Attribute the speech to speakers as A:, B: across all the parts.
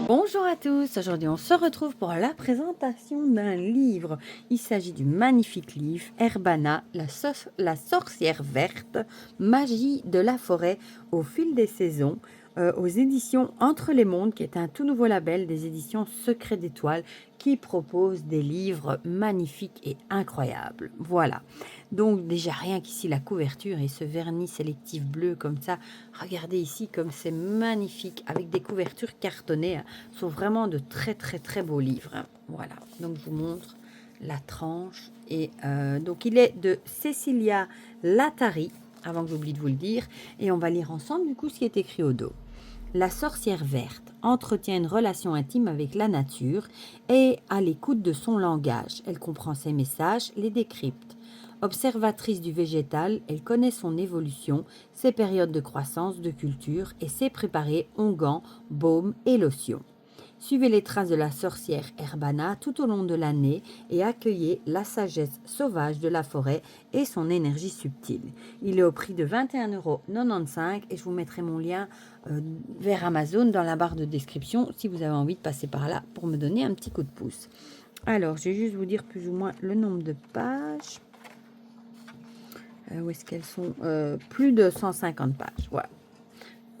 A: Bonjour à tous, aujourd'hui on se retrouve pour la présentation d'un livre. Il s'agit du magnifique livre Herbana, la sorcière verte, magie de la forêt au fil des saisons, aux éditions Entre les mondes, qui est un tout nouveau label des éditions Secret d'étoiles qui propose des livres magnifiques et incroyables. Voilà, donc déjà rien qu'ici la couverture et ce vernis sélectif bleu comme ça, regardez ici comme c'est magnifique avec des couvertures cartonnées, sont vraiment de très très très beaux livres. Hein. Voilà, donc je vous montre la tranche. Et donc il est de Cecilia Latari, avant que j'oublie de vous le dire. Et on va lire ensemble du coup ce qui est écrit au dos. La sorcière verte entretient une relation intime avec la nature et à l'écoute de son langage. Elle comprend ses messages, les décrypte. Observatrice du végétal, elle connaît son évolution, ses périodes de croissance, de culture et sait préparer onguents, baumes et lotions. Suivez les traces de la sorcière Herbana tout au long de l'année et accueillez la sagesse sauvage de la forêt et son énergie subtile. Il est au prix de 21,95 € et je vous mettrai mon lien vers Amazon dans la barre de description si vous avez envie de passer par là pour me donner un petit coup de pouce. Alors, je vais juste vous dire plus ou moins le nombre de pages. Où est-ce qu'elles sont plus de 150 pages. Voilà.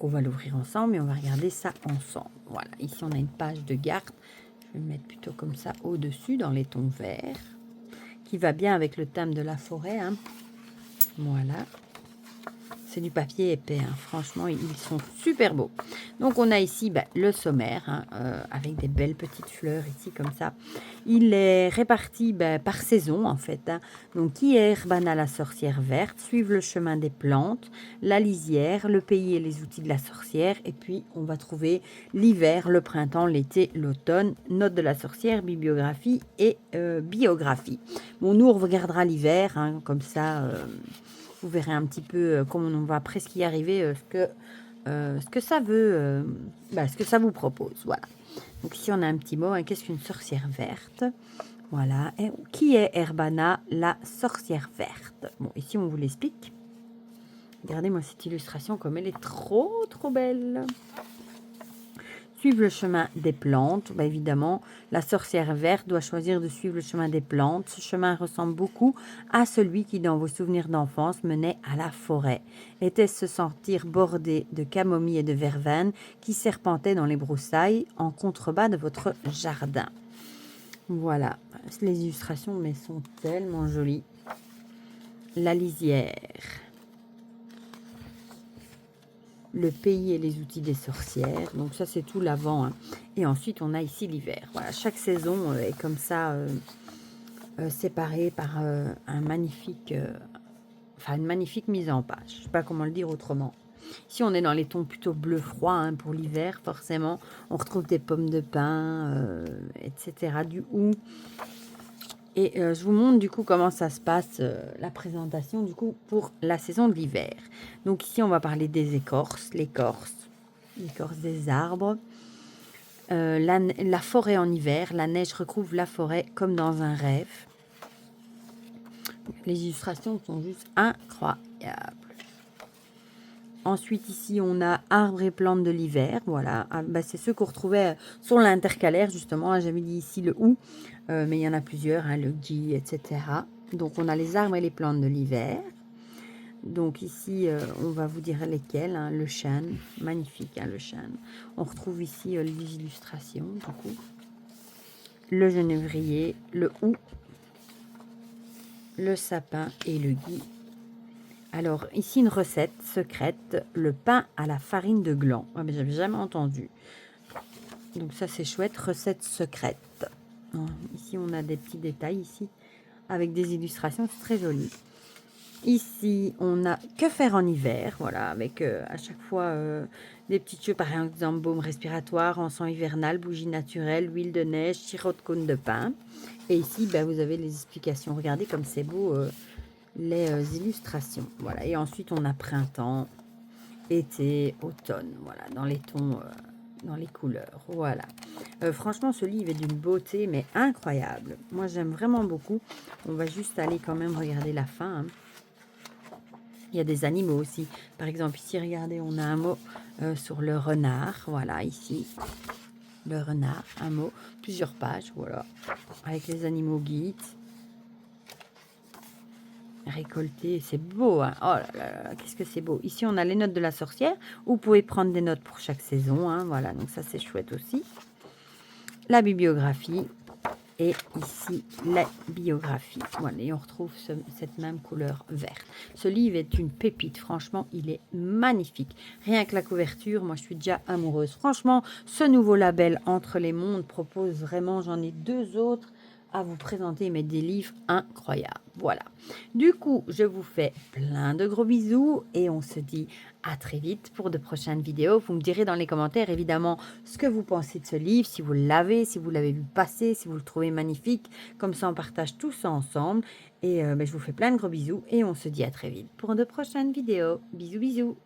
A: On va l'ouvrir ensemble et on va regarder ça ensemble. Voilà, ici on a une page de garde. Je vais le mettre plutôt comme ça au-dessus dans les tons verts, qui va bien avec le thème de la forêt. Hein. Voilà. C'est du papier épais, hein. Franchement, ils sont super beaux. Donc, on a ici le sommaire, hein, avec des belles petites fleurs ici, comme ça. Il est réparti par saison, en fait. Hein. Donc, qui est Herbana, la sorcière verte, suivre le chemin des plantes, la lisière, le pays et les outils de la sorcière. Et puis, on va trouver l'hiver, le printemps, l'été, l'automne, note de la sorcière, bibliographie et biographie. Bon, nous, on regardera l'hiver, hein, comme ça... vous verrez un petit peu comment on va presque y arriver, ce que ça veut, ce que ça vous propose. Voilà. Donc ici, on a un petit mot. Hein, qu'est-ce qu'une sorcière verte? Voilà. Et qui est Herbana, la sorcière verte? Bon, ici, on vous l'explique. Regardez-moi cette illustration comme elle est trop, trop belle. Suivre le chemin des plantes. Évidemment, la sorcière verte doit choisir de suivre le chemin des plantes. Ce chemin ressemble beaucoup à celui qui, dans vos souvenirs d'enfance, menait à la forêt. Était-ce se sentir bordé de camomille et de verveine qui serpentaient dans les broussailles en contrebas de votre jardin? Voilà, les illustrations mais sont tellement jolies. La lisière. Le pays et les outils des sorcières. Donc ça, c'est tout l'avant. Hein. Et ensuite, on a ici l'hiver. Voilà, chaque saison est comme ça séparée par un magnifique, une magnifique mise en page. Je ne sais pas comment le dire autrement. Ici, on est dans les tons plutôt bleu froid hein, pour l'hiver, forcément. On retrouve des pommes de pin, etc., du hou. Et je vous montre du coup comment ça se passe, la présentation du coup pour la saison de l'hiver. Donc ici, on va parler des écorces, l'écorce des arbres. La forêt en hiver, la neige recouvre la forêt comme dans un rêve. Les illustrations sont juste incroyables. Ensuite, ici, on a arbres et plantes de l'hiver. Voilà, c'est ceux qu'on retrouvait sur l'intercalaire, justement. J'avais dit ici le hou, mais il y en a plusieurs, hein, le gui, etc. Donc, on a les arbres et les plantes de l'hiver. Donc, ici, on va vous dire lesquels. Hein, le chêne, magnifique, hein, le chêne. On retrouve ici les illustrations, du coup. Le genévrier, le hou, le sapin et le gui. Alors, ici, une recette secrète, le pain à la farine de gland. Ah, mais j'avais jamais entendu. Donc ça, c'est chouette, recette secrète. Ici, on a des petits détails ici, avec des illustrations, c'est très joli. Ici, on a que faire en hiver, voilà, avec à chaque fois des petites choses, par exemple, baume respiratoire, encens hivernal, bougie naturelle, huile de neige, sirop de cône de pain. Et ici, vous avez les explications. Regardez comme c'est beau, les illustrations. Voilà. Et ensuite, on a printemps, été, automne, voilà, dans les tons, dans les couleurs. Voilà. Franchement, ce livre est d'une beauté, mais incroyable. Moi, j'aime vraiment beaucoup. On va juste aller quand même regarder la fin. Hein. Il y a des animaux aussi. Par exemple, ici, regardez, on a un mot sur le renard. Voilà, ici. Le renard, un mot, plusieurs pages, voilà, avec les animaux guides. Récolter, c'est beau, hein. Oh là là là, qu'est-ce que c'est beau. Ici, on a les notes de la sorcière. Vous pouvez prendre des notes pour chaque saison, hein. Voilà, donc ça, c'est chouette aussi. La bibliographie. Et ici, la biographie. Voilà, et on retrouve cette même couleur verte. Ce livre est une pépite. Franchement, il est magnifique. Rien que la couverture, moi, je suis déjà amoureuse. Franchement, ce nouveau label Entre les mondes propose vraiment, j'en ai 2 autres à vous présenter, mais des livres incroyables. Voilà. Du coup, je vous fais plein de gros bisous et on se dit à très vite pour de prochaines vidéos. Vous me direz dans les commentaires, évidemment, ce que vous pensez de ce livre, si vous l'avez, si vous l'avez vu passer, si vous le trouvez magnifique. Comme ça, on partage tout ça ensemble. Et je vous fais plein de gros bisous et on se dit à très vite pour de prochaines vidéos. Bisous, bisous.